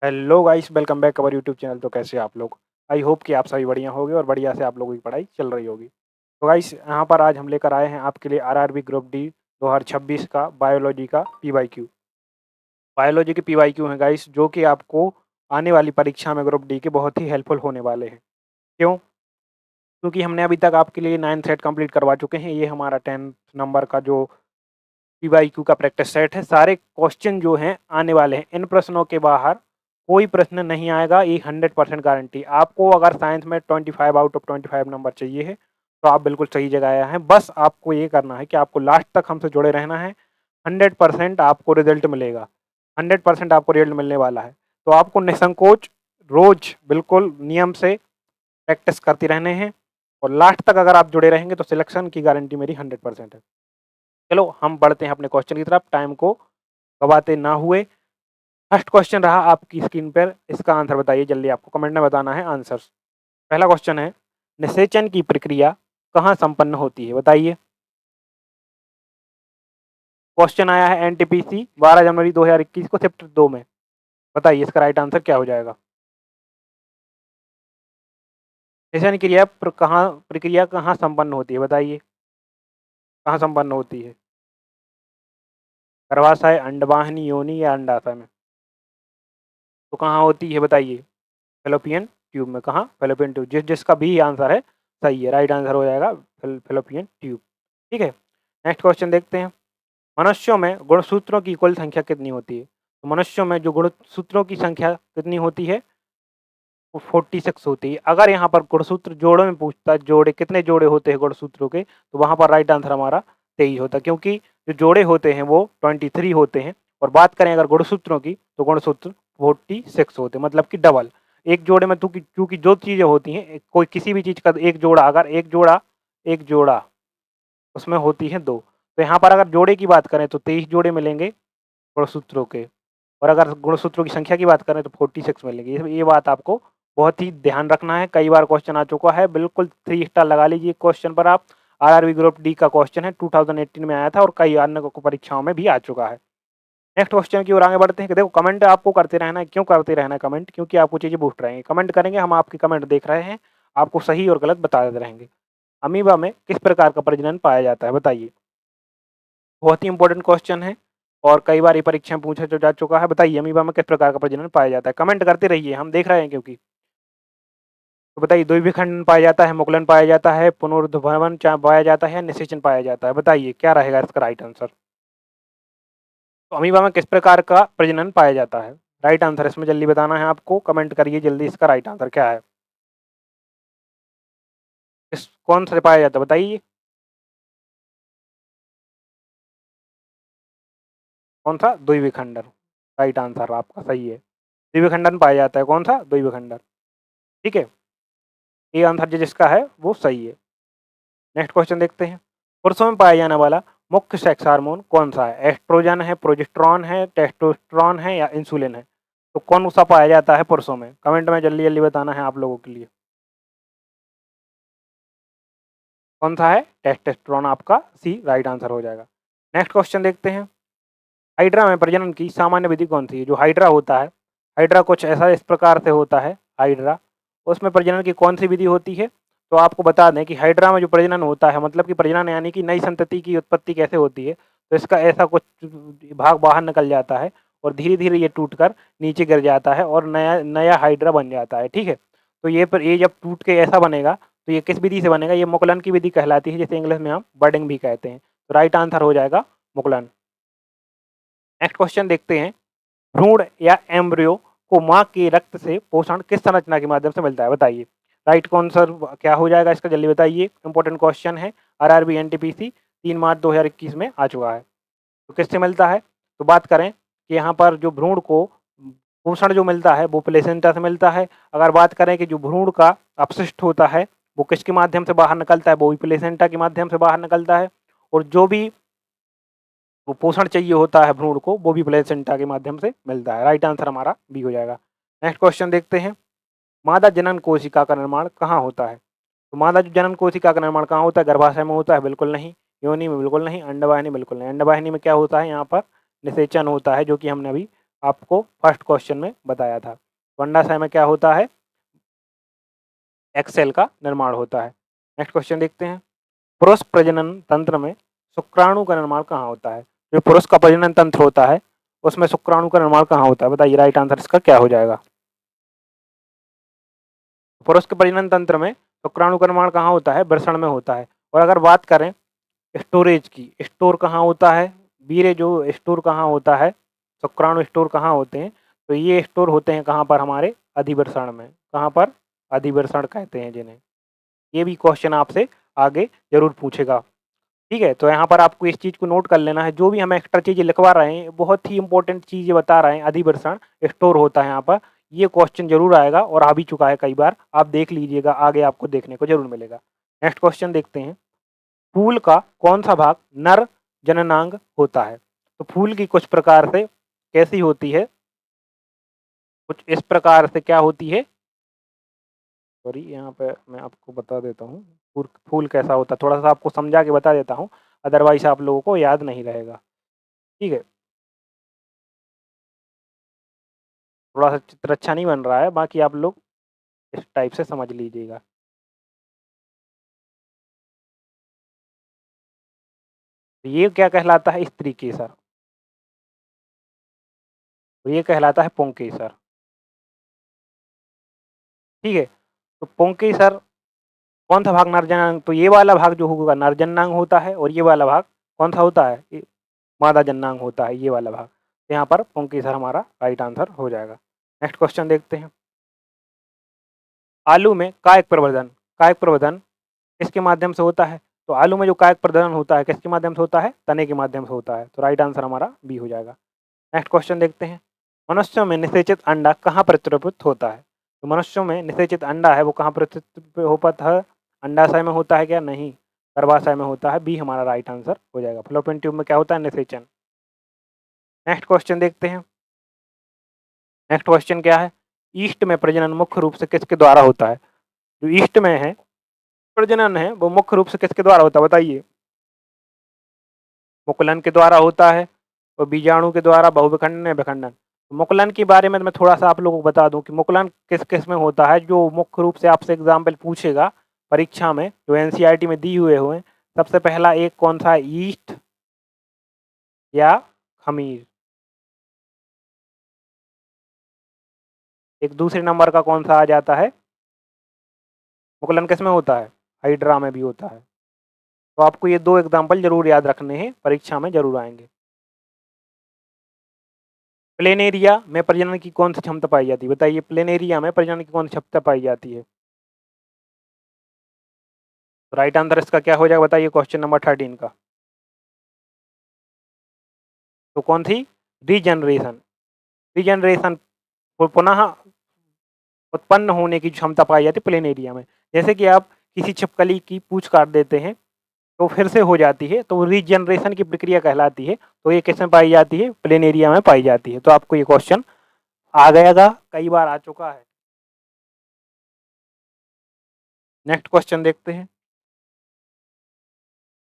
Hello guys, welcome back our YouTube channel. तो कैसे हैं आप लोग? आई होप कि आप सभी बढ़िया होंगे और बढ़िया से आप लोगों की पढ़ाई चल रही होगी। तो गाइस, यहाँ पर आज हम लेकर आए हैं आपके लिए आरआरबी ग्रुप डी 2026 का बायोलॉजी का पीवाईक्यू। बायोलॉजी के पीवाईक्यू हैं गाइस, जो कि आपको आने वाली परीक्षा में ग्रुप डी के बहुत ही हेल्पफुल होने वाले हैं। क्यों? क्योंकि हमने अभी तक आपके लिए 9 सेट कंप्लीट करवा चुके हैं। ये हमारा 10 नंबर का जो पीवाईक्यू का प्रैक्टिस सेट है। सारे क्वेश्चन जो हैं आने वाले हैं। इन प्रश्नों के बाहर कोई प्रश्न नहीं आएगा, ये 100% गारंटी। आपको अगर साइंस में 25 आउट ऑफ 25 नंबर चाहिए है, तो आप बिल्कुल सही जगह आए हैं। बस आपको ये करना है कि आपको लास्ट तक हमसे जुड़े रहना है। 100% आपको रिजल्ट मिलेगा, 100% आपको रिजल्ट मिलने वाला है। तो आपको निसंकोच रोज बिल्कुल नियम से प्रैक्टिस करते रहने हैं, और लास्ट तक अगर आप जुड़े रहेंगे तो सिलेक्शन की गारंटी मेरी 100% है। चलो हम बढ़ते हैं अपने क्वेश्चन की तरफ, टाइम को गवाते ना हुए। फर्स्ट क्वेश्चन रहा आपकी स्क्रीन पर, इसका आंसर बताइए जल्दी। आपको कमेंट में बताना है आंसर। पहला क्वेश्चन है, निषेचन की प्रक्रिया कहाँ संपन्न होती है? बताइए। क्वेश्चन आया है एनटीपीसी 12 जनवरी 2021 को चैप्टर 2 में। बताइए इसका राइट आंसर क्या हो जाएगा। निषेचन प्रक्रिया कहाँ संपन्न होती है? बताइए कहाँ संपन्न होती है। गर्भाशय, अंडवाहिनी, योनि या अंडाशय में? तो कहाँ होती है बताइए। फेलोपियन ट्यूब में। कहाँ? Fallopian tube. जिसका भी आंसर है सही है, राइट आंसर हो जाएगा फेलोपियन ट्यूब। ठीक है, नेक्स्ट क्वेश्चन देखते हैं। मनुष्यों में गुणसूत्रों की कुल संख्या कितनी होती है? तो मनुष्यों में जो गुणसूत्रों की संख्या कितनी होती है, वो 46 होती है। अगर यहाँ पर गुणसूत्र जोड़ों में पूछता है, जोड़े कितने जोड़े होते हैं गुणसूत्रों के, तो वहाँ पर राइट आंसर हमारा 23 होता है, क्योंकि जो जोड़े होते हैं वो 23 होते हैं। और बात करें अगर गुणसूत्रों की, तो गुणसूत्र 46 होते हैं, मतलब कि डबल। एक जोड़े में क्योंकि जो चीज़ें होती हैं, कोई किसी भी चीज़ का एक जोड़ा, अगर एक जोड़ा उसमें होती है दो, तो यहाँ पर अगर जोड़े की बात करें तो 23 जोड़े मिलेंगे गुणसूत्रों के। और अगर गुणसूत्रों की संख्या की बात करें तो 46 मिलेंगे। ये बात आपको बहुत ही ध्यान रखना है। कई बार क्वेश्चन आ चुका है, बिल्कुल 3 स्टार लगा लीजिए क्वेश्चन पर आप। आरआरबी ग्रुप डी का क्वेश्चन है, 2018 में आया था और कई अन्य परीक्षाओं में भी आ चुका है। नेक्स्ट क्वेश्चन की ओर आगे बढ़ते हैं। कि देखो, कमेंट आपको करते रहना है। क्यों करते रहना है कमेंट? क्योंकि आपको चीज़ें बूस्ट रहेंगे। कमेंट करेंगे, हम आपके कमेंट देख रहे हैं, आपको सही और गलत बता देते रहेंगे। अमीबा में किस प्रकार का प्रजनन पाया जाता है? बताइए। बहुत ही इंपॉर्टेंट क्वेश्चन है और कई बार ये परीक्षा में पूछा जो जा चुका है। बताइए, अमीबा में किस प्रकार का प्रजनन पाया जाता है? कमेंट करते रहिए, हम देख रहे हैं क्योंकि। तो बताइए, द्विविखंडन पाया जाता है, मुकुलन पाया जाता है, पुनरुद्भवन पाया जाता है, या निषेचन पाया जाता है? बताइए क्या रहेगा इसका राइट आंसर। तो अमीबा में किस प्रकार का प्रजनन पाया जाता है? राइट आंसर इसमें जल्दी बताना है आपको। कमेंट करिए जल्दी, इसका राइट आंसर क्या है। इस कौन सा पाया जाता है बताइए। कौन सा? द्विविखंडन। राइट आंसर आपका सही है, द्विविखंडन पाया जाता है। कौन सा? द्विविखंडन। ठीक है, ये आंसर जिसका है वो सही है। नेक्स्ट क्वेश्चन देखते हैं। पुरुषों में पाया जाने वाला मुख्य सेक्स हार्मोन कौन सा है? एस्ट्रोजन है, प्रोजेस्टेरॉन है, टेस्टोस्टेरोन है, या इंसुलिन है? तो कौन सा पाया जाता है पुरुषों में? कमेंट में जल्दी जल्दी बताना है आप लोगों के लिए। कौन सा है? टेस्टोस्टेरोन आपका सी राइट आंसर हो जाएगा। नेक्स्ट क्वेश्चन देखते हैं। हाइड्रा में प्रजनन की सामान्य विधि कौन सी है? जो हाइड्रा होता है, हाइड्रा कुछ ऐसा इस प्रकार से होता है हाइड्रा, उसमें प्रजनन की कौन सी विधि होती है? तो आपको बता दें कि हाइड्रा में जो प्रजनन होता है, मतलब कि प्रजनन यानी कि नई संतति की उत्पत्ति कैसे होती है, तो इसका ऐसा कुछ भाग बाहर निकल जाता है और धीरे धीरे ये टूटकर नीचे गिर जाता है और नया नया हाइड्रा बन जाता है। ठीक है, तो ये जब टूट के ऐसा बनेगा, तो ये किस विधि से बनेगा? ये मुकुलन की विधि कहलाती है, जिसे इंग्लिश में हम बर्डिंग भी कहते हैं। तो राइट आंसर हो जाएगा मुकुलन। नेक्स्ट क्वेश्चन देखते हैं। भ्रूण या एम्ब्रियो को माँ के रक्त से पोषण किस संरचना के माध्यम से मिलता है? बताइए। राइट आंसर क्या हो जाएगा इसका, जल्दी बताइए। इंपॉर्टेंट क्वेश्चन है, आरआरबी एनटीपीसी 3 मार्च 2021 में आ चुका है। तो किससे मिलता है? तो बात करें कि यहाँ पर जो भ्रूण को पोषण जो मिलता है वो प्लेसेंटा से मिलता है। अगर बात करें कि जो भ्रूण का अपशिष्ट होता है वो किसके माध्यम से बाहर निकलता है? वो भी प्लेसेंटा के माध्यम से बाहर निकलता है। और जो भी वो पोषण चाहिए होता है भ्रूण को, वो भी प्लेसेंटा के माध्यम से मिलता है। राइट आंसर हमारा बी हो जाएगा। नेक्स्ट क्वेश्चन देखते हैं। मादा जनन कोशिका का निर्माण कहाँ होता है? तो मादा जनन कोशिका का निर्माण कहाँ होता है? गर्भाशय में होता है? बिल्कुल नहीं। योनि में? बिल्कुल नहीं। अंडवाहिनी? बिल्कुल नहीं। अंडवाहिनी में क्या होता है? यहाँ पर निषेचन होता है, जो कि हमने अभी आपको फर्स्ट क्वेश्चन में बताया था। तो अंडाशय में क्या होता है, एक्सेल का निर्माण होता है। नेक्स्ट क्वेश्चन देखते हैं, पुरुष प्रजनन तंत्र में शुक्राणु का निर्माण कहाँ होता है? जो पुरुष का प्रजनन तंत्र होता है उसमें शुक्राणु का निर्माण कहाँ होता है? बताइए राइट आंसर इसका क्या हो जाएगा। पुरुष के प्रजनन तंत्र में शुक्राणु का निर्माण कहाँ होता है? वृषण में होता है। और अगर बात करें स्टोरेज की, स्टोर कहाँ होता है? वीर्य जो स्टोर कहाँ होता है, शुक्राणु स्टोर कहाँ होते हैं? तो ये स्टोर होते हैं कहाँ पर? हमारे अधिवृषण में। कहाँ पर? अधिवृषण कहते हैं जिन्हें। ये भी क्वेश्चन आपसे आगे जरूर पूछेगा। ठीक है, तो यहाँ पर आपको इस चीज़ को नोट कर लेना है। जो भी हम एक्स्ट्रा चीज़ें लिखवा रहे हैं बहुत ही इंपॉर्टेंट चीज़ें बता रहे हैं। अधिवृषण स्टोर होता है यहाँ पर, ये क्वेश्चन जरूर आएगा और आ भी चुका है कई बार। आप देख लीजिएगा, आगे आपको देखने को जरूर मिलेगा। नेक्स्ट क्वेश्चन देखते हैं, फूल का कौन सा भाग नर जननांग होता है? तो फूल की कुछ प्रकार से कैसी होती है, कुछ इस प्रकार से क्या होती है, सॉरी यहाँ पे मैं आपको बता देता हूँ फूल फूल कैसा होता है, थोड़ा सा आपको समझा के बता देता हूँ, अदरवाइज आप लोगों को याद नहीं रहेगा। ठीक है, थोड़ा सा चित्र अच्छा नहीं बन रहा है, बाकी आप लोग इस टाइप से समझ लीजिएगा। तो ये क्या कहलाता है? स्त्री केसर। तो ये कहलाता है पुंकेसर। ठीक है, तो पुंकेसर कौन सा भाग नरजनांग? तो ये वाला भाग जो होगा नरजनांग होता है, और ये वाला भाग कौन सा होता है? मादा जन्नांग होता है, ये वाला भाग। तो यहाँ पर पुंकेसर हमारा राइट आंसर हो जाएगा। नेक्स्ट क्वेश्चन देखते हैं, आलू में कायक प्रवर्धन, कायक प्रवर्धन किसके माध्यम से होता है? तो आलू में जो कायक प्रवर्धन होता है किसके माध्यम से होता है? तने के माध्यम से होता है। तो राइट आंसर हमारा बी हो जाएगा। नेक्स्ट क्वेश्चन देखते हैं, मनुष्यों में निषेचित अंडा कहाँ प्रत्युत्पन्न होता है? तो मनुष्यों में निषेचित अंडा है वो कहाँ प्रत्युत्पन्न होता है? अंडाशय में होता है क्या? नहीं, गर्भाशय में होता है। बी हमारा राइट आंसर हो जाएगा। फ्लोपियन ट्यूब में क्या होता है? निषेचन। नेक्स्ट क्वेश्चन देखते हैं, नेक्स्ट क्वेश्चन क्या है, ईस्ट में प्रजनन मुख्य रूप से किसके द्वारा होता है? जो ईस्ट में है प्रजनन है वो मुख्य रूप से किसके द्वारा होता है? बताइए। मुकुलन के द्वारा होता है, और बीजाणु के द्वारा, बहुविखंडन या विखंडन। मुकुलन के बारे में मैं थोड़ा सा आप लोगों को बता दूं कि मुकुलन किस किस में होता है, जो मुख्य रूप से आपसे एग्जाम्पल पूछेगा परीक्षा में, जो एनसीईआरटी में दी हुए हैं। सबसे पहला एक कौन सा है? ईस्ट या खमीर। एक दूसरे नंबर का कौन सा आ जाता है? मुकुलन किस में होता है? हाइड्रा में भी होता है। तो आपको ये दो एग्जाम्पल जरूर याद रखने हैं, परीक्षा में जरूर आएंगे। प्लेनेरिया में प्रजनन की कौन सी क्षमता पाई जाती है? बताइए, प्लेनेरिया में प्रजनन की कौन सी क्षमता पाई जाती है? तो राइट आंसर इसका क्या हो जाएगा? बताइए क्वेश्चन नंबर 13 का। तो कौन सी? रीजनरेशन। रीजनरेशन पुनः उत्पन्न होने की क्षमता पाई जाती है प्लेनेरिया में। जैसे कि आप किसी छिपकली की पूंछ काट देते हैं तो फिर से हो जाती है, तो रीजनरेशन की प्रक्रिया कहलाती है। तो ये किसमें पाई जाती है? प्लेनेरिया में पाई जाती है। तो आपको ये क्वेश्चन आ गएगा, कई बार आ चुका है। नेक्स्ट क्वेश्चन देखते हैं,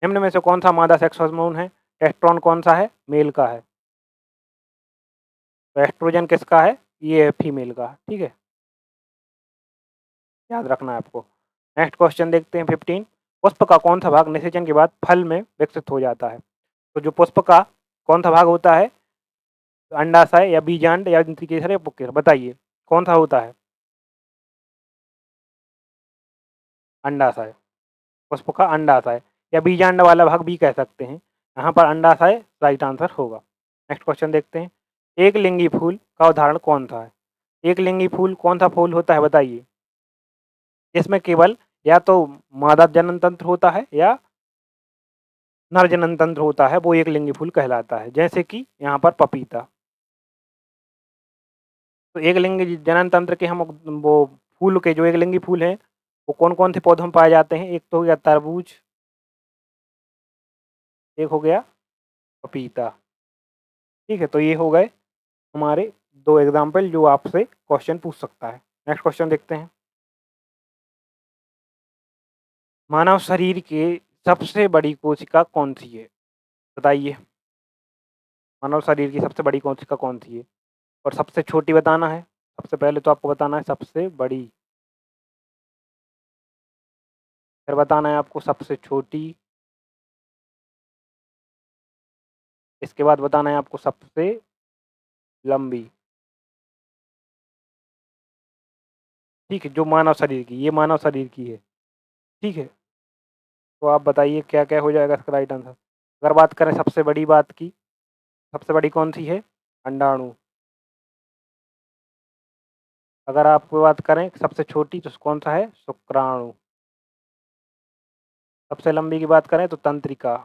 निम्न में से कौन सा मादा सेक्स हार्मोन है? टेस्टोस्टेरोन कौन सा है? मेल का है। तो एस्ट्रोजन किसका है? ये है फीमेल का। ठीक है, याद रखना है आपको। नेक्स्ट क्वेश्चन देखते हैं 15, पुष्प का कौन सा भाग निषेचन के बाद फल में विकसित हो जाता है? तो जो पुष्प का कौन सा भाग होता है? अंडाशय या बीजांड या केसर या पुंकेसर? बताइए कौन सा होता है? अंडाशय। पुष्प का अंडाशय या बीजांड वाला भाग भी कह सकते हैं। यहाँ पर अंडाशय राइट आंसर होगा। नेक्स्ट क्वेश्चन देखते हैं, एक लिंगी फूल का उदाहरण कौन सा है? एक लिंगी फूल कौन सा फूल होता है? बताइए, इसमें केवल या तो मादा जनन तंत्र होता है या नर जनन तंत्र होता है, वो एक लिंगी फूल कहलाता है। जैसे कि यहाँ पर पपीता। तो एक लिंगी जनन तंत्र के हम वो फूल के जो एक लिंगी फूल हैं वो कौन कौन से पौधों में पाए जाते हैं? एक तो हो गया तरबूज, एक हो गया पपीता। ठीक है, तो ये हो गए हमारे दो एग्जाम्पल जो आपसे क्वेश्चन पूछ सकता है। नेक्स्ट क्वेश्चन देखते हैं, मानव शरीर की सबसे बड़ी कोशिका कौन सी है? बताइए, मानव शरीर की सबसे बड़ी कोशिका कौन सी है? और सबसे छोटी बताना है। सबसे पहले तो आपको बताना है सबसे बड़ी, फिर बताना है आपको सबसे छोटी, इसके बाद बताना है आपको सबसे लंबी। ठीक है, जो मानव शरीर की, ये मानव शरीर की है। ठीक है, तो आप बताइए क्या क्या हो जाएगा इसका राइट आंसर। अगर बात करें सबसे बड़ी बात की, सबसे बड़ी कौन सी है? अंडाणु। अगर आप बात करें सबसे छोटी तो कौन सा है? शुक्राणु। सबसे लंबी की बात करें तो तंत्रिका।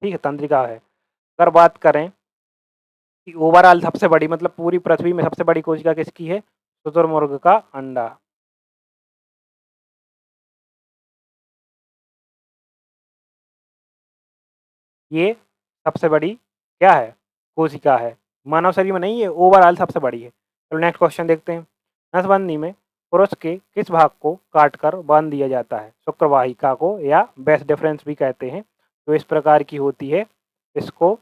ठीक है, तंत्रिका है। अगर बात करें कि ओवरऑल सबसे बड़ी, मतलब पूरी पृथ्वी में सबसे बड़ी कोशिका किसकी है? शुतुरमुर्ग का अंडा। ये सबसे बड़ी क्या है? कोशिका है। मानव शरीर में नहीं है, ओवरऑल सबसे बड़ी है। चलो नेक्स्ट क्वेश्चन देखते हैं। नसबंदी में पुरुष के किस भाग को काटकर बांध दिया जाता है? शुक्रवाहिका को, या बेस डिफरेंस भी कहते हैं। तो इस प्रकार की होती है, इसको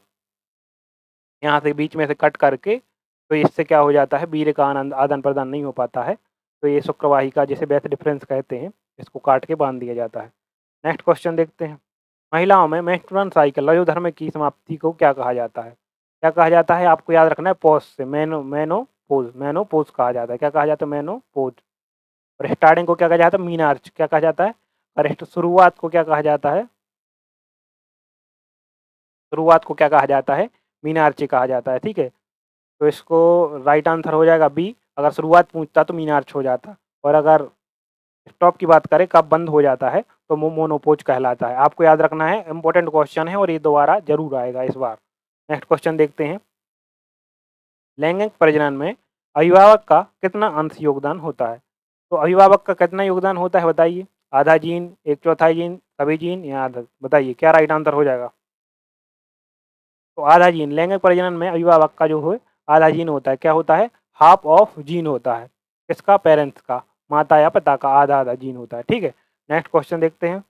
यहाँ से बीच में से कट करके, तो इससे क्या हो जाता है, वीर्य का आदान प्रदान नहीं हो पाता है। तो ये शुक्रवाहिका, जिसे बेस डिफरेंस कहते हैं, इसको काट के बांध दिया जाता है। नेक्स्ट क्वेश्चन देखते हैं। महिलाओं में मेंस्ट्रुअल साइकिल, रजोधर्म की समाप्ति को क्या कहा जाता है? क्या कहा जाता है? आपको याद रखना है, पॉज से, मेनोपोज, मेनोपोज कहा जाता है। क्या कहा जाता है? मेनोपोज। और स्टार्टिंग को क्या कहा जाता है? मीनार्च। क्या कहा जाता है? और शुरुआत को क्या कहा जाता है? शुरुआत को क्या कहा जाता है? मीनार्ची कहा जाता है। ठीक है, तो इसको राइट आंसर हो जाएगा बी। अगर शुरुआत पूछता तो मीनार्च हो जाता, और अगर स्टॉप की बात करें, कब बंद हो जाता है, तो मोनोपोज कहलाता है। आपको याद रखना है, इंपॉर्टेंट क्वेश्चन है और ये दोबारा जरूर आएगा इस बार। नेक्स्ट क्वेश्चन देखते हैं। लैंगिक प्रजनन में अभिभावक का कितना अंश योगदान होता है? तो अभिभावक का कितना योगदान होता है बताइए। आधा जीन, एक चौथाई जीन, सभी जीन, या आधा? बताइए क्या राइट आंसर हो जाएगा। तो आधा जीन, लैंगिक प्रजनन में अभिभावक का जो है आधा जीन होता है। क्या होता है? हाफ ऑफ जीन होता है। किसका? पेरेंट्स का, माता या पिता का आधा आधा जीन होता है। ठीक है, नेक्स्ट क्वेश्चन देखते हैं।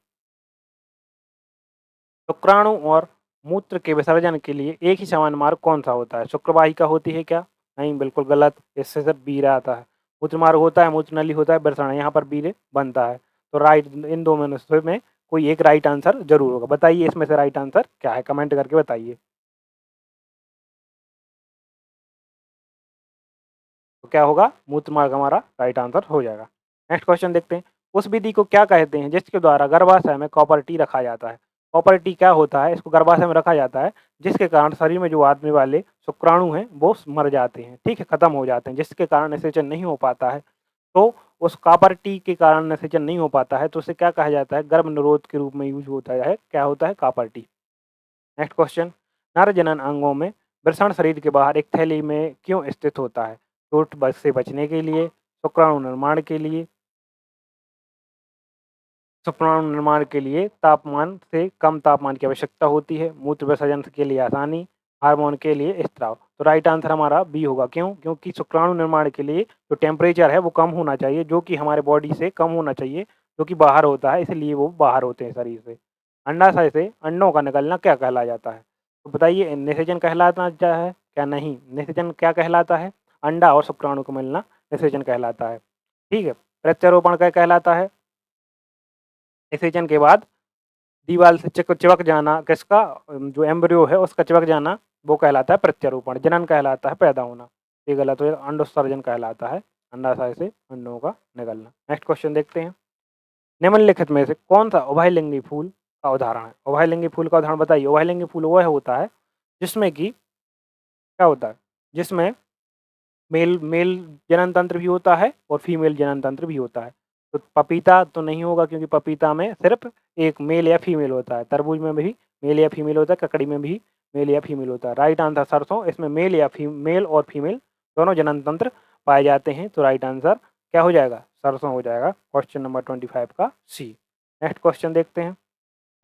शुक्राणु और मूत्र के विसर्जन के लिए एक ही समान मार्ग कौन सा होता है? शुक्रवाहिका होती है क्या? नहीं, बिल्कुल गलत। इससे सब बीरा आता है। मूत्र मार्ग होता है, मूत्र नली होता है, वृषण, यहाँ पर बीरे बनता है। तो राइट, इन दो में कोई एक राइट आंसर जरूर होगा। बताइए इसमें से राइट आंसर क्या है, कमेंट करके बताइए। तो क्या होगा? मूत्र मार्ग हमारा राइट आंसर हो जाएगा। नेक्स्ट क्वेश्चन देखते हैं। उस विधि को क्या कहते हैं जिसके द्वारा गर्भाशय में कॉपर टी रखा जाता है? कॉपर टी क्या होता है? इसको गर्भाशय में रखा जाता है जिसके कारण शरीर में जो आदमी वाले शुक्राणु हैं वो मर जाते हैं। ठीक है, खत्म हो जाते हैं, जिसके कारण निषेचन नहीं हो पाता है। तो उस कॉपर टी के कारण निषेचन नहीं हो पाता है, तो उसे क्या कहा जाता है? गर्भ निरोध के रूप में यूज होता है। क्या होता है? Copper T. Next question. नर जनन अंगों में वृषण शरीर के बाहर एक थैली में क्यों स्थित होता है? चोट से बचने के लिए, शुक्राणु निर्माण के लिए, शुक्राणु निर्माण के लिए, तापमान से कम तापमान की आवश्यकता होती है, मूत्र विसर्जन के लिए आसानी, हार्मोन के लिए स्त्राव। तो राइट आंसर हमारा बी होगा। क्यों? क्योंकि शुक्राणु निर्माण के लिए जो टेम्परेचर है वो कम होना चाहिए, जो कि हमारे बॉडी से कम होना चाहिए, जो कि बाहर होता है, इसलिए वो बाहर होते हैं शरीर से। अंडाशय से अंडों का निकलना क्या कहलाया जाता है? तो बताइए, निषेचन कहलाता है क्या? नहीं, निषेचन क्या कहलाता है? अंडा और शुक्राणु को मिलना निषेचन कहलाता है। ठीक है, प्रत्यारोपण क्या कहलाता है? निषेचन के बाद दीवार से चिपक जाना, किसका? जो एम्ब्रियो है उसका चिपक जाना, वो कहलाता है प्रत्यारोपण। जनन कहलाता है पैदा होना। ये गलत हो, अंडोत्सर्जन कहलाता है, अंडाशय से अंडों का निकलना। नेक्स्ट क्वेश्चन देखते हैं। निम्नलिखित में से कौन सा उभयलिंगी फूल का उदाहरण है? उभयलिंगी फूल का उदाहरण बताइए। उभयलिंगी फूल वह होता है जिसमें कि क्या होता है? जिसमें मेल मेल जनन तंत्र भी होता है और फीमेल जनन तंत्र भी होता है। तो पपीता तो नहीं होगा, क्योंकि पपीता में सिर्फ एक मेल या फीमेल होता है। तरबूज में भी मेल या फीमेल होता है, ककड़ी में भी मेल या फीमेल होता है। राइट आंसर सरसों, इसमें मेल और फीमेल दोनों जनन तंत्र पाए जाते हैं। तो राइट आंसर क्या हो जाएगा? सरसों हो जाएगा। क्वेश्चन नंबर 25 का सी। नेक्स्ट क्वेश्चन देखते हैं।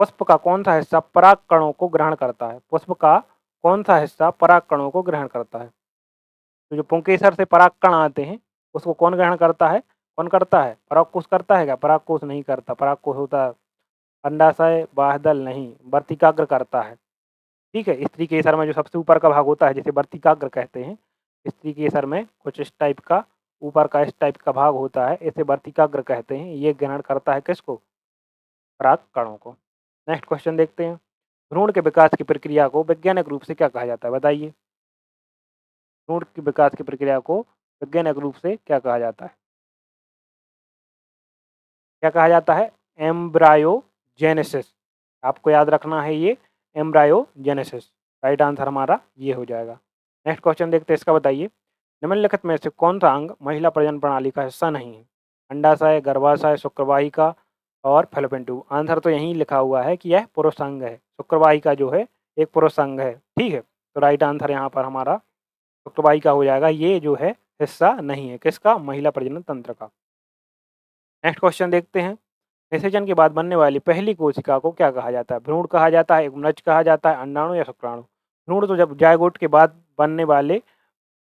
पुष्प का कौन सा हिस्सा पराग कणों को ग्रहण करता है? पुष्प का कौन सा हिस्सा पराग कणों को ग्रहण करता है? तो जो पुंकेसर से परागकण आते हैं उसको कौन ग्रहण करता है? कौन करता है? परागकोश करता है क्या? परागकोश नहीं करता। परागकोश होता है अंडाशय, बाह्यदल नहीं, वर्तिकाग्र करता है। ठीक है। स्त्री केसर में जो सबसे ऊपर का भाग होता है जिसे वर्तिकाग्र कहते हैं, स्त्री केसर में कुछ इस टाइप का ऊपर का इस टाइप का भाग होता है, इसे वर्तिकाग्र कहते हैं। ये ग्रहण करता है किसको? परागकणों को। नेक्स्ट क्वेश्चन देखते हैं। भ्रूण के विकास की प्रक्रिया को वैज्ञानिक रूप से क्या कहा जाता है? बताइए। भ्रूण के विकास की प्रक्रिया को वैज्ञानिक रूप से क्या कहा जाता है? क्या कहा जाता है? एम्ब्रायोजेनेसिस। आपको याद रखना है ये, एम्ब्रायोजेनेसिस। राइट आंसर हमारा ये हो जाएगा। नेक्स्ट क्वेश्चन देखते हैं, इसका बताइए। निम्नलिखित में से कौन सा अंग महिला प्रजनन प्रणाली का हिस्सा नहीं है? अंडाशय, गर्भाशय, शुक्रवाहिका और फैलोपियन ट्यूब। आंसर तो यहीं लिखा हुआ है कि यह पुरुष अंग है। शुक्रवाहिका जो है एक पुरुष अंग है। ठीक है, तो राइट आंसर यहाँ पर हमारा शुक्रवाहिका हो जाएगा। ये जो है हिस्सा नहीं है किसका? महिला प्रजनन तंत्र का। नेक्स्ट क्वेश्चन देखते हैं। निषेचन के बाद बनने वाली पहली कोशिका को क्या कहा जाता है? भ्रूण कहा जाता है, युग्मनज कहा जाता है, अंडाणु या शुक्राणु? भ्रूण तो जब जायगोट के बाद बनने वाले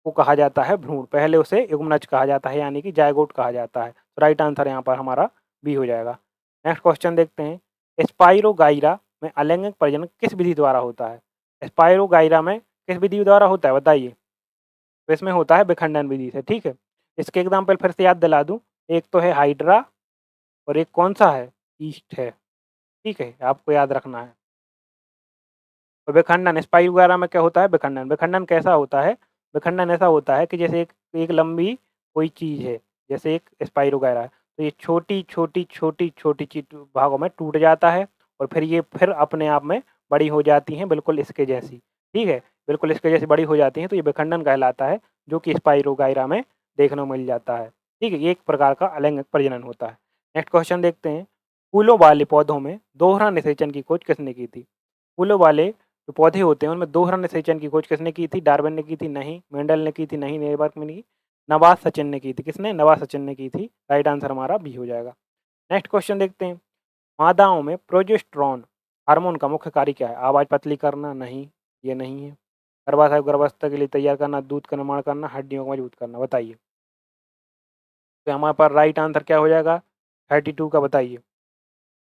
को कहा जाता है भ्रूण, पहले उसे युग्मनज कहा जाता है यानी कि जायगोट कहा जाता है। तो राइट आंसर यहाँ पर हमारा बी हो जाएगा। नेक्स्ट क्वेश्चन देखते हैं। स्पाइरोगाइरा में अलैंगिक प्रजनन किस विधि द्वारा होता है? स्पाइरोगाइरा में किस विधि द्वारा होता है बताइए? तो इसमें होता है विखंडन विधि से। ठीक है, इसके एग्जाम्पल फिर से याद दिला दूँ। एक तो है हाइड्रा और एक कौन सा है? ईस्ट है। ठीक है, आपको याद रखना है। और विखंडन स्पाइक वगैरह में क्या होता है? विखंडन। विखंडन कैसा होता है? विखंडन ऐसा होता है कि जैसे एक एक लंबी कोई चीज़ है, जैसे एक स्पाइर वगैरह है, तो ये छोटी छोटी छोटी छोटी चीज भागों में टूट जाता है और फिर ये फिर अपने आप में बड़ी हो जाती हैं, बिल्कुल इसके जैसी। ठीक है, बिल्कुल इसके जैसी बड़ी हो जाती हैं, तो ये विखंडन कहलाता है, जो कि स्पाइरोगाइरा में देखने को मिल जाता है। ठीक है, ये एक प्रकार का अलैंगिक प्रजनन होता है। नेक्स्ट क्वेश्चन देखते हैं। फूलों वाले पौधों में दोहरा निषेचन की खोज किसने की थी? फूलों वाले जो पौधे होते हैं उनमें दोहरा निषेचन की खोज किसने की थी? डार्विन ने की थी? नहीं। मेंडल ने की थी? नहीं। नेबर्क ने की? नवाज सचिन ने की थी। किसने? नवाज सचिन ने की थी। राइट आंसर हमारा बी हो जाएगा। नेक्स्ट क्वेश्चन देखते हैं। मादाओं में प्रोजेस्टेरोन हार्मोन का मुख्य कार्य क्या है? आवाज पतली करना? नहीं, ये नहीं है। गर्भाशय गर्भावस्था के लिए तैयार करना, दूध का निर्माण करना, हड्डियों को मजबूत करना? बताइए। तो हमारे पास राइट आंसर क्या हो जाएगा? 32 का बताइए।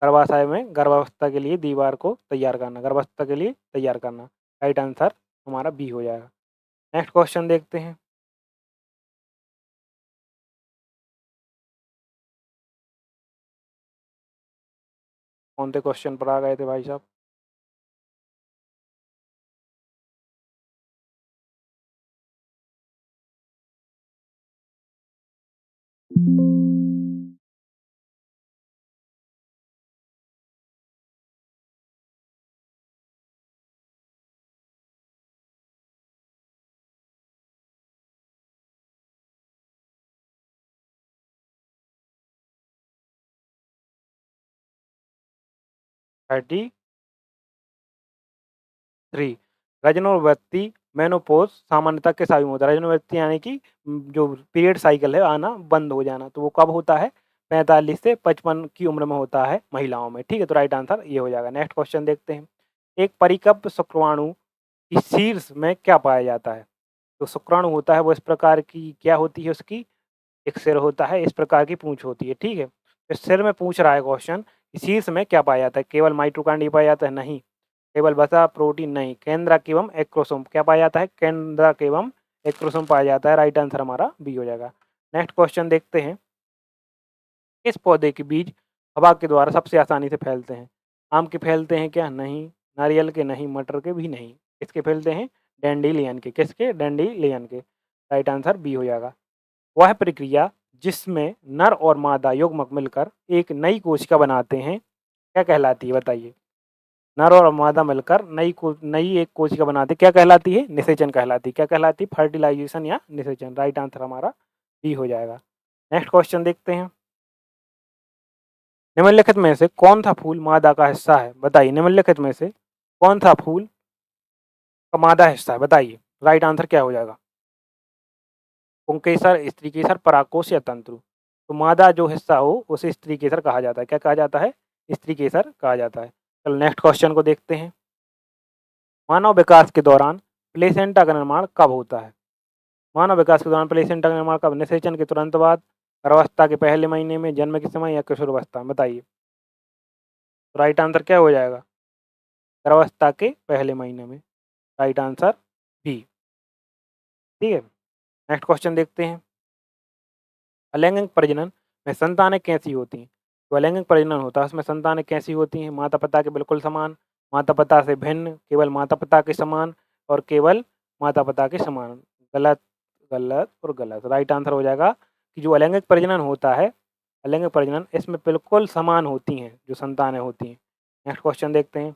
गर्भाशय में गर्भावस्था के लिए दीवार को तैयार करना, गर्भावस्था के लिए तैयार करना। राइट आंसर हमारा बी हो जाएगा। नेक्स्ट क्वेश्चन देखते हैं। कौन से क्वेश्चन पर आ गए थे भाई साहब? Thirty three. रजनोवृत्ति मेनोपॉज सामान्यतः किस आयु में होता है? रजनोवृत्ति यानी कि जो पीरियड साइकिल है आना बंद हो जाना, तो वो कब होता है? 45 से 55 की उम्र में होता है महिलाओं में। ठीक है, तो राइट आंसर ये हो जाएगा। नेक्स्ट क्वेश्चन देखते हैं। एक परिपक्व शुक्राणु की शीर्ष में क्या पाया जाता है? तो शुक्राणु होता है वो इस प्रकार की क्या होती है? उसकी एक सिर होता है, इस प्रकार की पूंछ होती है। ठीक है, इस सिर में पूछ रहा है क्वेश्चन, शीर्ष में क्या पाया जाता है? केवल माइटोकॉन्ड्रिया पाया जाता है? नहीं। केवल वसा प्रोटीन? नहीं। केंद्रक एवं एक्रोसोम क्या पाया जाता है? केंद्रक एवं एक्रोसोम पाया जाता है। राइट आंसर हमारा बी हो जाएगा। नेक्स्ट क्वेश्चन देखते हैं। किस पौधे के बीज हवा के द्वारा सबसे आसानी से फैलते हैं? आम के फैलते हैं क्या? नहीं। नारियल के? नहीं। मटर के भी नहीं। किसके फैलते हैं? डैंडिलियन के। किसके? डैंडिलियन के। राइट आंसर बी हो जाएगा। वह प्रक्रिया जिसमें नर और मादा युग्मक मिलकर एक नई कोशिका बनाते हैं क्या कहलाती है? बताइए। नर और मादा मिलकर नई एक कोशिका बनाते क्या कहलाती है? निषेचन कहलाती है। क्या कहलाती है? फर्टिलाइजेशन या निषेचन। राइट आंसर हमारा डी हो जाएगा। नेक्स्ट क्वेश्चन देखते हैं। निम्नलिखित में से कौन सा फूल मादा का हिस्सा है? बताइए। निम्नलिखित में से कौन सा फूल का मादा हिस्सा है? बताइए। राइट आंसर क्या हो जाएगा? पुंकेसर, स्त्रीकेसर, परागकोश या तंतु? तो मादा जो हिस्सा हो उसे स्त्रीकेसर कहा जाता है। क्या कहा जाता है? स्त्रीकेसर कहा जाता है। चलो नेक्स्ट क्वेश्चन को देखते हैं। मानव विकास के दौरान प्लेसेंटा का निर्माण कब होता है? मानव विकास के दौरान प्लेसेंटा का निर्माण कब? निषेचन के तुरंत बाद, गर्भावस्था के पहले महीने में, जन्म के समय या किशोरावस्था में? बताइए। तो राइट आंसर क्या हो जाएगा? गर्भावस्था के पहले महीने में। Right answer B. ठीक है, नेक्स्ट क्वेश्चन देखते हैं। अलैंगिक प्रजनन में संतानें कैसी होती हैं? जो अलैंगिक प्रजनन होता है उसमें संतानें कैसी होती हैं? माता पिता के बिल्कुल समान, माता पिता से भिन्न, केवल माता पिता के समान और केवल माता पिता के समान। गलत, गलत और गलत। राइट आंसर हो जाएगा कि जो अलैंगिक प्रजनन होता है, अलैंगिक प्रजनन इसमें बिल्कुल समान होती हैं जो संतानें होती हैं। नेक्स्ट क्वेश्चन देखते हैं।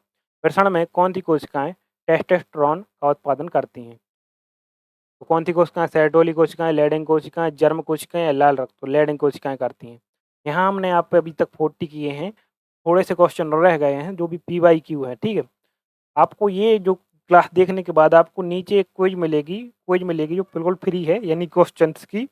वृषण में कौन सी कोशिकाएं टेस्टोस्टेरोन का उत्पादन करती हैं? तो कौन सी कोशिकाएं? सेरोटोनिन कोशिकाएं, लैडिंग कोशिकाएं, जर्म कोशिकाएं या लाल रक्त? तो लैडिंग कोशिकाएं करती हैं। यहाँ हमने आप पे अभी तक 40 किए हैं, थोड़े से क्वेश्चन रह गए हैं जो भी PYQ है। ठीक है, आपको ये जो क्लास देखने के बाद आपको नीचे एक क्विज मिलेगी जो बिल्कुल फ्री है, यानी क्वेश्चंस की।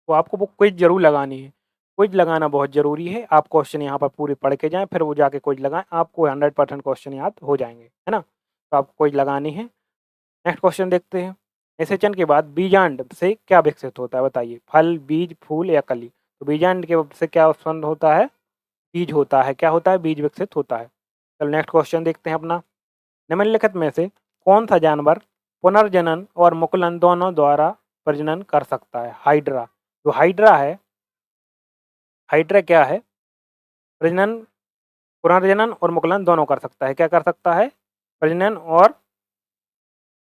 तो आपको वो क्विज जरूर लगानी है। क्विज लगाना बहुत ज़रूरी है। आप क्वेश्चन यहाँ पर पूरे पढ़ के जाएँ, फिर वो जाके क्विज लगाएँ, आपको 100% क्वेश्चन याद हो जाएँगे, है ना? तो आपको क्विज लगानी है। नेक्स्ट क्वेश्चन देखते हैं। निषेचन के बाद बीजांड से क्या विकसित होता है? बताइए। फल, बीज, फूल या कली? तो बीजांड के से क्या उत्पन्न होता है? बीज होता है। क्या होता है? बीज विकसित होता है। चलो नेक्स्ट क्वेश्चन देखते हैं अपना। निम्नलिखित में से कौन सा जानवर पुनर्जनन और मुकुलन दोनों द्वारा प्रजनन कर सकता है? हाइड्रा। जो हाइड्रा है, हाइड्रा क्या है? प्रजनन, पुनर्जनन और मुकुलन दोनों कर सकता है। क्या कर सकता है? प्रजनन और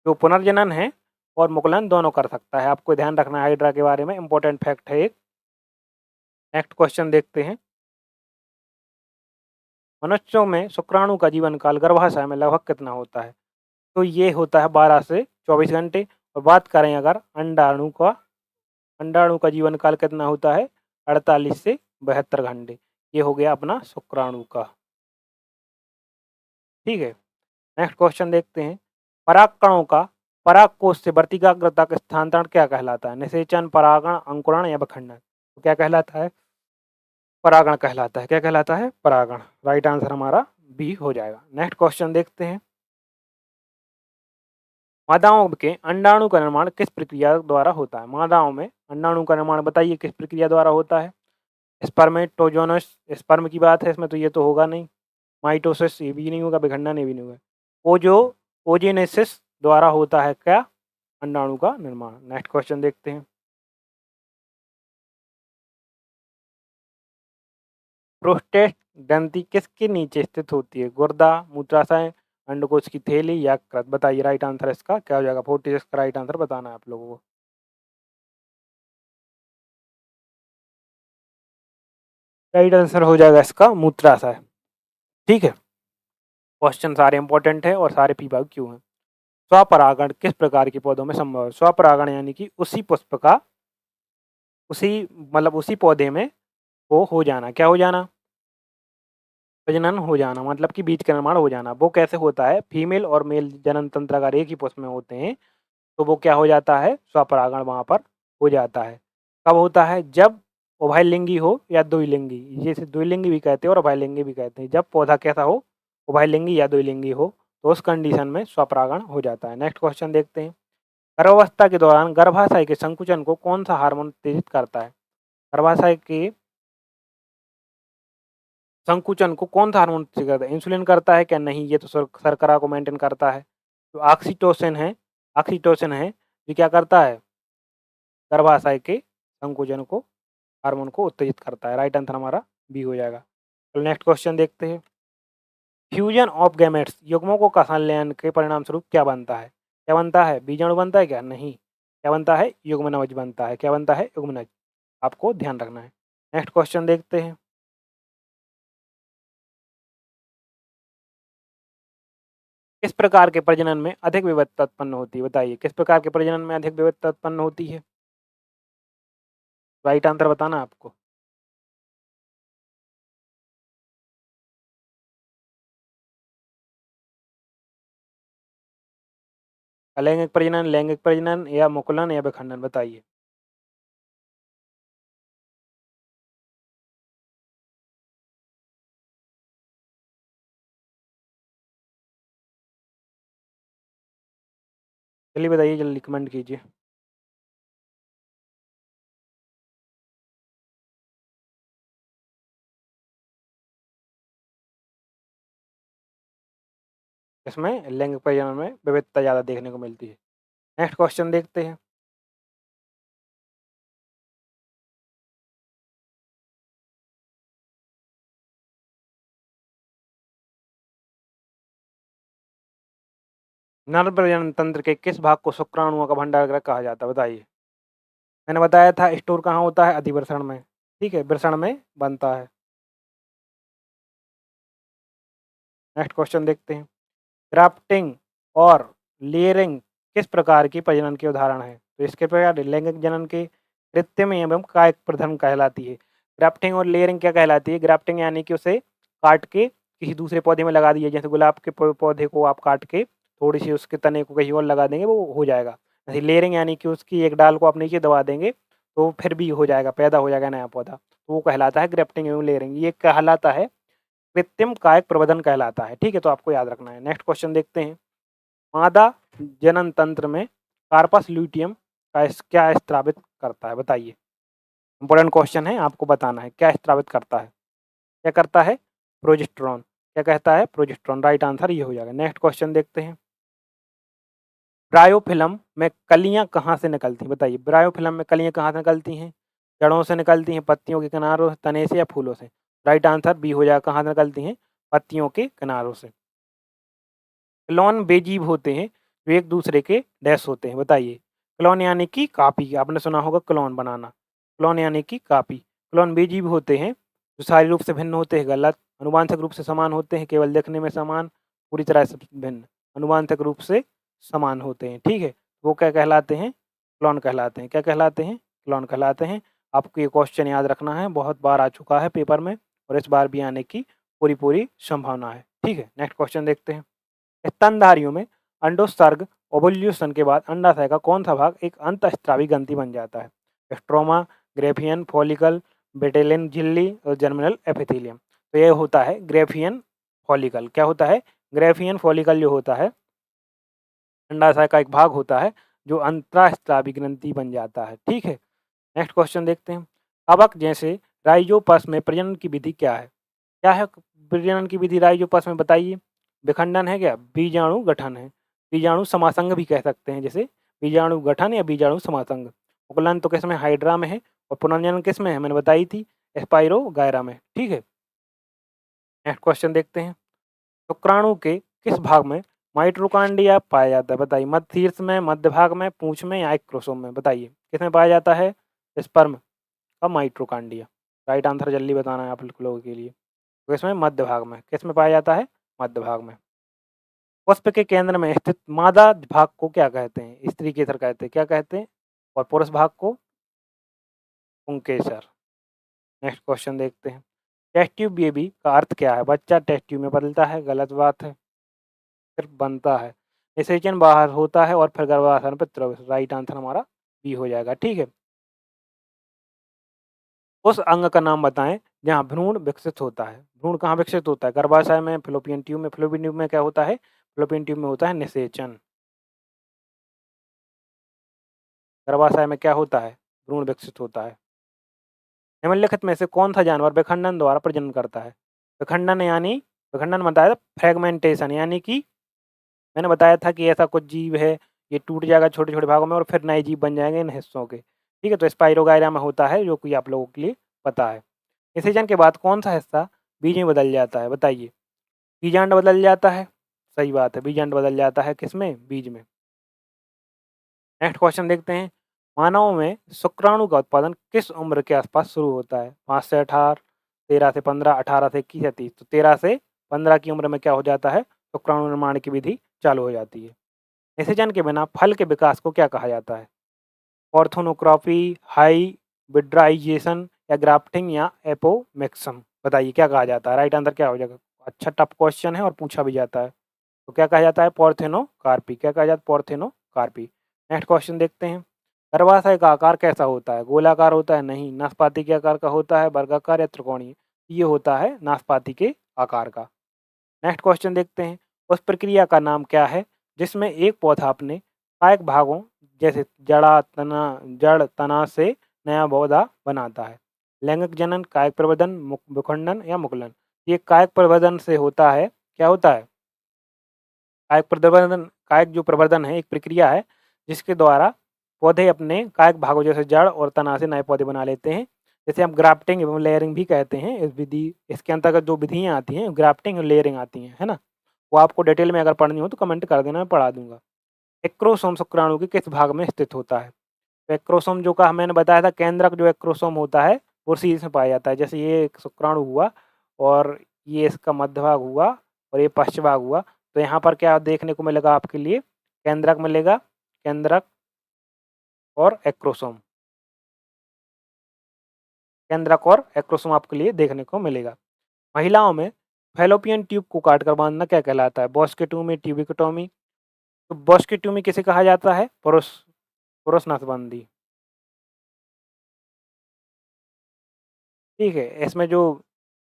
जो पुनर्जनन है और मुकुलन दोनों कर सकता है। आपको ध्यान रखना है हाइड्रा के बारे में, इंपॉर्टेंट फैक्ट है एक। नेक्स्ट क्वेश्चन देखते हैं। मनुष्यों में शुक्राणु का जीवन काल गर्भाशय में लगभग कितना होता है? तो ये होता है 12 से 24 घंटे। और बात करें अगर अंडाणु का, अंडाणु का जीवन काल कितना होता है? 48 से 72 घंटे। ये हो गया अपना शुक्राणु का। ठीक है, नेक्स्ट क्वेश्चन देखते हैं। परागकणों का परागकोश से वर्तिकाग्र तक स्थानांतरण क्या कहलाता है? निषेचन, परागण, अंकुरण या विखंडन? तो क्या कहलाता है? परागण कहलाता है। क्या कहलाता है? परागण। राइट आंसर हमारा बी हो जाएगा। नेक्स्ट क्वेश्चन देखते हैं। मादाओं के अंडाणु का निर्माण किस प्रक्रिया द्वारा होता है? मादाओं में अंडाणु का निर्माण बताइए किस प्रक्रिया द्वारा होता है? स्पर्मेटोजोनस, स्पर्म की बात है इसमें, तो ये तो होगा नहीं। माइटोसिस, ये भी नहीं होगा। विखंडन, ये भी नहीं होगा। ओजो ओजेनेसिस द्वारा होता है क्या? अंडाणु का निर्माण। नेक्स्ट क्वेश्चन देखते हैं। प्रोस्टेट ग्रंथि किसके नीचे स्थित होती है? गुर्दा, मूत्राशय, अंडकोश की थैली, यकृत? बताइए राइट आंसर इसका क्या हो जाएगा? 46 का राइट आंसर बताना है आप लोगों को। राइट आंसर हो जाएगा इसका मूत्राशय। ठीक है, क्वेश्चन सारे इंपॉर्टेंट है और सारे पी भाग क्यों हैं। स्वपरागण किस प्रकार के पौधों में संभव है? स्वपरागण यानी कि उसी पुष्प का, उसी मतलब उसी पौधे में वो हो जाना। क्या हो जाना? प्रजनन हो जाना, मतलब कि बीज का निर्माण हो जाना। वो कैसे होता है? फीमेल और मेल जनन तंत्र अगर एक ही पुष्प में होते हैं तो वो क्या हो जाता है? स्वपरागण वहाँ पर हो जाता है। कब होता है? जब उभयलिंगी हो या द्विलिंगी। जैसे द्विलिंगी भी कहते हैं और उभयलिंगी भी कहते हैं। जब पौधा कैसा हो? उभयलिंगी या द्विलिंगी हो, तो उस कंडीशन में स्वपरागण हो जाता है। नेक्स्ट क्वेश्चन देखते हैं। गर्भावस्था के दौरान गर्भाशय के संकुचन को कौन सा हार्मोन उत्तेजित करता है? गर्भाशय के संकुचन को कौन सा हार्मोन उत्तेजित करता है? इंसुलिन करता है क्या? नहीं, ये तो शर्करा को मेंटेन करता है। जो ऑक्सीटोसिन है, ऑक्सीटोसिन है, ये क्या करता है? गर्भाशय के संकुचन को, हार्मोन को उत्तेजित करता है। राइट आंसर हमारा बी हो जाएगा। तो नेक्स्ट क्वेश्चन देखते हैं। फ्यूजन ऑफ गैमेट्स, युग्मकों का संलयन के परिणाम स्वरूप क्या बनता है? क्या बनता है? बीजाणु बनता है क्या? नहीं। क्या बनता है? युग्मनज बनता है। क्या बनता है? युग्मनज। आपको ध्यान रखना है। नेक्स्ट क्वेश्चन देखते हैं। किस प्रकार के प्रजनन में अधिक विविधता उत्पन्न होती है? बताइए किस प्रकार के प्रजनन में अधिक विविधता उत्पन्न होती है? राइट आंसर बताना है आपको। अलैंगिक प्रजनन, लैंगिक प्रजनन या मुकुलन या विखंडन? बताइए। जल्दी बताइए, जल्दी कमेंट कीजिए। इसमें लैंगिक प्रजनन में विविधता ज़्यादा देखने को मिलती है। नेक्स्ट क्वेश्चन देखते हैं। नर प्रजनन तंत्र के किस भाग को शुक्राणुओं का भंडारगृह कहा जाता है? बताइए। मैंने बताया था स्टोर कहाँ होता है? अधिवृषण में। ठीक है, वृषण में बनता है। नेक्स्ट क्वेश्चन देखते हैं। ग्राफ्टिंग और लेयरिंग किस प्रकार की प्रजनन के उदाहरण हैं? तो इसके प्रकार लैंगिक जनन के कृत्रिम एवं कायिक प्रजनन कहलाती है। ग्राफ्टिंग और लेयरिंग क्या कहलाती है? ग्राफ्टिंग यानी कि उसे काट के किसी दूसरे पौधे में लगा दिया, जैसे गुलाब के पौधे को आप काट के थोड़ी सी उसके तने को कहीं और लगा देंगे, वो हो जाएगा। जैसे लेयरिंग यानी कि उसकी एक डाल को आप नीचे दबा देंगे तो फिर भी हो जाएगा, पैदा हो जाएगा नया पौधा, तो वो कहलाता है ग्राफ्टिंग एवं लेयरिंग। ये कहलाता है कृत्रिम कायिक प्रवर्धन कहलाता है। ठीक है, तो आपको याद रखना है। नेक्स्ट क्वेश्चन देखते हैं। मादा जनन तंत्र में कार्पस ल्यूटियम का क्या स्त्रावित करता है? बताइए। इंपॉर्टेंट क्वेश्चन है, आपको बताना है क्या स्त्रावित करता है। क्या करता है? प्रोजेस्टेरॉन। क्या कहता है? प्रोजेस्टेरॉन। राइट आंसर ये हो जाएगा। नेक्स्ट क्वेश्चन देखते हैं। ब्रायोफिलम में कलियां कहाँ से निकलती हैं? बताइए। ब्रायोफिलम में कलियां कहाँ से निकलती हैं? जड़ों से निकलती हैं, पत्तियों के किनारों से, तने से, या फूलों से? राइट आंसर बी हो जाएगा। कहाँ से निकलती हैं? पत्तियों के किनारों से। क्लोन बेजीव होते हैं जो एक दूसरे के डैश होते हैं। बताइए। क्लोन यानी कि कॉपी, आपने सुना होगा क्लोन बनाना। क्लोन यानी कि कॉपी। क्लोन बेजीव होते हैं जो शारीरिक रूप से भिन्न होते हैं। गलत। अनुवांशिक रूप से समान होते हैं, केवल देखने में समान, पूरी तरह से भिन्न। अनुवांशिक रूप से समान होते हैं। ठीक है, वो क्या कहलाते हैं? क्लोन कहलाते हैं। क्या कहलाते हैं? क्लोन कहलाते हैं। आपको ये क्वेश्चन याद रखना है, बहुत बार आ चुका है पेपर में और इस बार भी आने की पूरी पूरी संभावना है। ठीक है, नेक्स्ट क्वेश्चन देखते हैं। स्तनधारियों में अंडोत्सर्ग ओवुलेशन के बाद अंडाशय का कौन सा भाग एक अंतःस्रावी ग्रंथि बन जाता है? स्ट्रोमा, ग्रेफियन फॉलिकल, बेटेलिन झिल्ली और जर्मिनल एपिथेलियम। तो ये होता है ग्रेफियन फॉलिकल। क्या होता है? ग्रेफियन फॉलिकल जो होता है अंडाशय का एक भाग होता है जो अंतःस्रावी ग्रंथि बन जाता है। ठीक है, नेक्स्ट क्वेश्चन देखते हैं। कवक जैसे राइजोपस में प्रजनन की विधि क्या है? क्या है प्रजनन की विधि राइजोपस में? बताइए। विखंडन है क्या? बीजाणु गठन है। बीजाणु समासंग भी कह सकते हैं, जैसे बीजाणु गठन या बीजाणु समासंग। मुकुलन तो किसमें? हाइड्रा में है। और पुनर्जनन किसमें है? मैंने बताई थी, स्पाइरो गायरा में। ठीक है, नेक्स्ट क्वेश्चन देखते हैं। शुक्राणु के किस भाग में माइटोकॉन्ड्रिया पाया जाता है? बताइए। मध्य शीर्ष में, मध्य भाग में, पूंछ में, या क्रोमोसोम में? बताइए किसमें पाया जाता है? स्पर्म का माइटोकॉन्ड्रिया। राइट आंसर जल्दी बताना है आप लोगों के लिए। तो इसमें मध्य भाग में, किसमें पाया जाता है? मध्य भाग में। पुष्प के केंद्र में स्थित मादा भाग को क्या कहते हैं? स्त्री केसर कहते हैं। क्या कहते हैं? और पुरुष भाग को पुंकेसर। नेक्स्ट क्वेश्चन देखते हैं। टेस्ट ट्यूब बेबी का अर्थ क्या है? बच्चा टेस्ट ट्यूब में बदलता है। गलत बात है। फिर बनता है। निषेचन बाहर होता है और फिर गर्भाधान पर प्रवेश। राइट आंसर हमारा बी हो जाएगा। ठीक है, उस अंग का नाम बताएं जहां भ्रूण विकसित होता है। भ्रूण कहाँ विकसित होता है? गर्भाशय में, फ्लोपियन ट्यूब में। फ्लोपियन ट्यूब में क्या होता है? फ्लोपियन ट्यूब में होता है निषेचन। गर्भाशय में क्या होता है? भ्रूण विकसित होता है। निम्नलिखित में से कौन सा जानवर विखंडन द्वारा प्रजनन करता है? विखंडन यानी, विखंडन बताया था फ्रेगमेंटेशन, यानी कि मैंने बताया था कि ऐसा कुछ जीव है, ये टूट जाएगा छोटे छोटे भागों में और फिर नए जीव बन जाएंगे इन हिस्सों के। ठीक है, तो स्पाइरोगायरा में होता है, जो कि आप लोगों के लिए पता है। निषेचन के बाद कौन सा हिस्सा बीज में बदल जाता है? बताइए। बीजांड बदल जाता है। सही बात है, बीजांड बदल जाता है किसमें? बीज में। नेक्स्ट क्वेश्चन देखते हैं। मानव में शुक्राणु का उत्पादन किस उम्र के आसपास शुरू होता है? 5 से 18, 13 से 15, 18 से 21 या 30? तो 13 से 15 की उम्र में क्या हो जाता है? शुक्राणु निर्माण की विधि चालू हो जाती है। निषेचन के बिना फल के विकास को क्या कहा जाता है? ऑर्थोनोक्रॉपी, हाइब्रिडाइजेशन, या ग्राफ्टिंग, या एपोमिक्सम? बताइए क्या कहा जाता है? राइट आंसर क्या हो जाएगा? अच्छा टफ क्वेश्चन है और पूछा भी जाता है। तो क्या कहा जाता है? पॉर्थेनोकार्पी। क्या कहा जाता है? पॉर्थेनोकार्पी। नेक्स्ट क्वेश्चन देखते हैं। गर्भाशय का आकार कैसा होता है? गोलाकार होता है? नहीं। नाशपाती के आकार का होता है? वर्गाकार या त्रिकोणीय? ये होता है नाशपाती के आकार का। नेक्स्ट क्वेश्चन देखते हैं। उस प्रक्रिया का नाम क्या है जिसमें एक पौधा अपने सहायक भागों जैसे जड़ तना से नया पौधा बनाता है? लैंगिक जनन, कायिक प्रवर्धन, विखंडन, या मुकुलन? ये कायिक प्रवर्धन से होता है। क्या होता है? कायिक जो प्रवर्धन है एक प्रक्रिया है जिसके द्वारा पौधे अपने कायिक भागों जैसे जड़ और तना से नए पौधे बना लेते हैं। जैसे हम ग्राफ्टिंग एवं लेयरिंग भी कहते हैं। इस विधि इसके अंतर्गत जो विधियाँ आती हैं ग्राफ्टिंग और लेयरिंग आती हैं, है ना? वो आपको डिटेल में अगर पढ़नी हो तो कमेंट कर देना, मैं पढ़ा दूँगा। एक्रोसोम शुक्राणु के किस भाग में स्थित होता है? तो एक्रोसोम जो का मैंने बताया था, केंद्रक जो एक्रोसोम होता है वो शीर्ष में पाया जाता है। जैसे ये एक शुक्राणु हुआ और ये इसका मध्य भाग हुआ और ये पश्च भाग हुआ। तो यहाँ पर क्या देखने को मिलेगा आपके लिए? केंद्रक मिलेगा, केंद्रक और एक्रोसोम। केंद्रक और एक्रोसोम आपके लिए देखने को मिलेगा। महिलाओं में फैलोपियन ट्यूब को काटकर बांधना क्या कहलाता है? बॉस्केटोमी, ट्यूबिकटोमी। तो बॉस्केटोमी किसे कहा जाता है? पुरुष नसबंदी। ठीक है, इसमें जो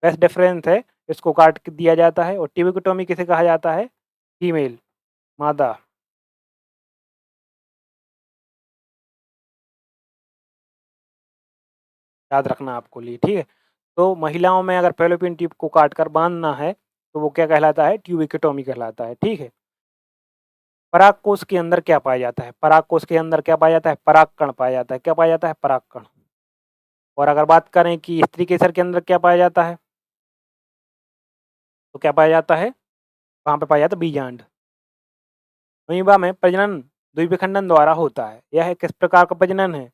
बेस्ट डिफरेंस है इसको काट के दिया जाता है। और ट्यूबिकटोमी किसे कहा जाता है? फीमेल, मादा। याद रखना आपको लिए, ठीक है। तो महिलाओं में अगर फैलोपियन ट्यूब को काट कर बांधना है तो वो क्या कहलाता है? ट्यूबिकटोमी कहलाता है, ठीक है। परागकोश के अंदर क्या पाया जाता है? परागकोश के अंदर क्या पाया जाता है? परागकण पाया जाता है। क्या पाया जाता है? परागकण। और अगर बात करें कि स्त्री केसर के अंदर क्या पाया जाता है, तो क्या पाया जाता है? वहाँ पे पाया जाता है बीजांड। अमीबा में प्रजनन द्विविखंडन द्वारा होता है। यह किस प्रकार का प्रजनन है?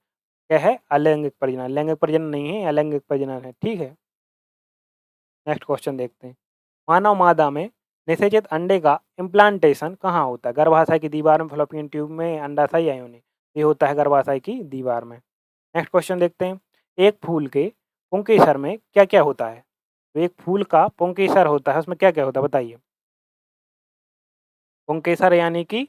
यह है अलैंगिक प्रजनन। लैंगिक प्रजनन नहीं है, अलैंगिक प्रजनन है, ठीक है। नेक्स्ट क्वेश्चन देखते हैं। मानव मादा में निषेचित अंडे का इम्प्लांटेशन कहाँ होता है? गर्भाशय की दीवार में, फैलोपियन ट्यूब में, अंडाशय या योनि? ये होता है गर्भाशय की दीवार में। नेक्स्ट क्वेश्चन देखते हैं। एक फूल के पुंकेसर में क्या क्या होता है? तो एक फूल का पुंकेसर होता है, उसमें क्या क्या होता है बताइए? पुंकेसर यानी कि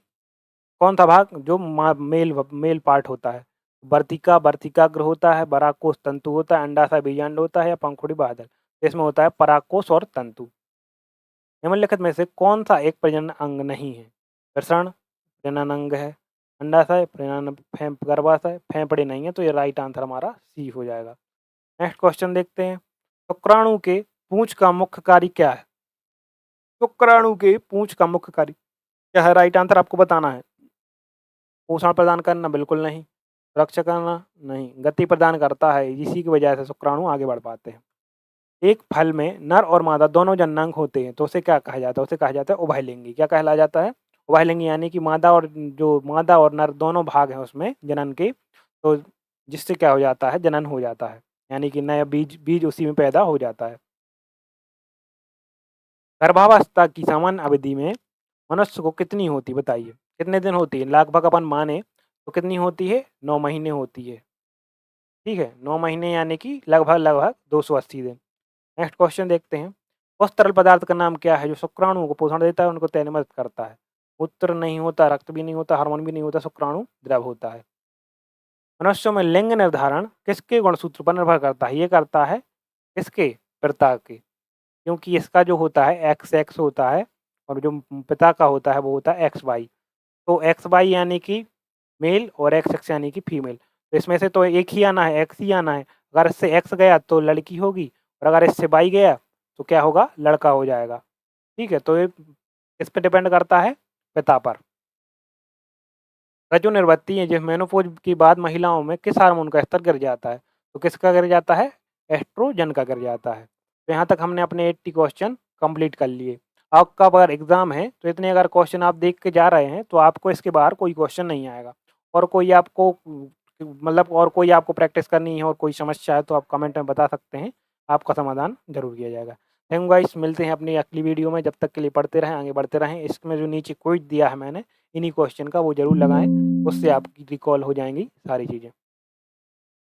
कौन सा भाग? जो मेल पार्ट होता है। वर्तिकाग्र होता है, परागकोश तंतु होता है, अंडाशय बीजांड होता है या पंखुड़ी बादल? इसमें होता है परागकोश और तंतु। निम्नलिखित में से कौन सा एक प्रजनन अंग नहीं है? वृषण प्रजनन अंग है, अंडाशय प्रजनन, गर्भाशय, फेफड़े नहीं है, तो ये राइट आंसर हमारा सी हो जाएगा। नेक्स्ट क्वेश्चन देखते हैं। शुक्राणु के पूंछ का मुख्य कार्य क्या है? शुक्राणु के पूंछ का मुख्य कार्य क्या है? राइट आंसर आपको बताना है। पोषण प्रदान करना? बिल्कुल नहीं। रक्षा करना? नहीं। गति प्रदान करता है, इसी की वजह से शुक्राणु आगे बढ़ पाते हैं। एक फल में नर और मादा दोनों जननांग होते हैं तो उसे क्या कहा जाता है? उसे कहा जाता है उभयलिंगी। क्या कहला जाता है? उभयलिंगी यानी कि मादा और नर दोनों भाग हैं उसमें जनन के, तो जिससे क्या हो जाता है? जनन हो जाता है, यानी कि नया बीज बीज उसी में पैदा हो जाता है। गर्भावस्था की सामान्य अवधि में मनुष्य को कितनी होती बताइए? कितने दिन होती है? लगभग अपन माने तो कितनी होती है? 9 महीने होती है, ठीक है। 9 महीने यानी कि लगभग 280 दिन। नेक्स्ट क्वेश्चन देखते हैं। उस तरल पदार्थ का नाम क्या है जो शुक्राणुओं को पोषण देता है, उनको तैरने में मदद करता है? मूत्र नहीं होता, रक्त भी नहीं होता, हार्मोन भी नहीं होता, शुक्राणु द्रव होता है। मनुष्यों में लिंग निर्धारण किसके गुणसूत्र पर निर्भर करता है? ये करता है किसके? पिता के। क्योंकि इसका जो होता है एक्स एक्स होता है और जो पिता का होता है वो होता है एक्स वाई। तो एक्स वाई यानी कि मेल और एक्स एक्स यानी कि फीमेल। तो इसमें से तो एक ही आना है, एक्स ही आना है। अगर इससे एक्स गया तो लड़की होगी और अगर इससे वाई गया तो क्या होगा? लड़का हो जाएगा, ठीक है। तो ये किस पे डिपेंड करता है? पिता पर। रजो निर्वृत्ति जिस मेनोपॉज की बाद महिलाओं में किस हार्मोन का स्तर गिर जाता है? तो किसका गिर जाता है? एस्ट्रोजन का गिर जाता है। तो यहाँ तक हमने अपने 80 क्वेश्चन कंप्लीट कर लिए। आपका अगर एग्जाम है तो इतने अगर क्वेश्चन आप देख के जा रहे हैं तो आपको इसके बाहर कोई क्वेश्चन नहीं आएगा। और कोई आपको मतलब और कोई आपको प्रैक्टिस करनी है और कोई समस्या है तो आप कमेंट में बता सकते हैं, आपका समाधान जरूर किया जाएगा। थैंक यू गाइस, मिलते हैं अपनी अगली वीडियो में। जब तक के लिए पढ़ते रहें, आगे बढ़ते रहें। इसमें जो नीचे क्विज दिया है मैंने इन्हीं क्वेश्चन का वो जरूर लगाएं, उससे आपकी रिकॉल हो जाएंगी सारी चीज़ें।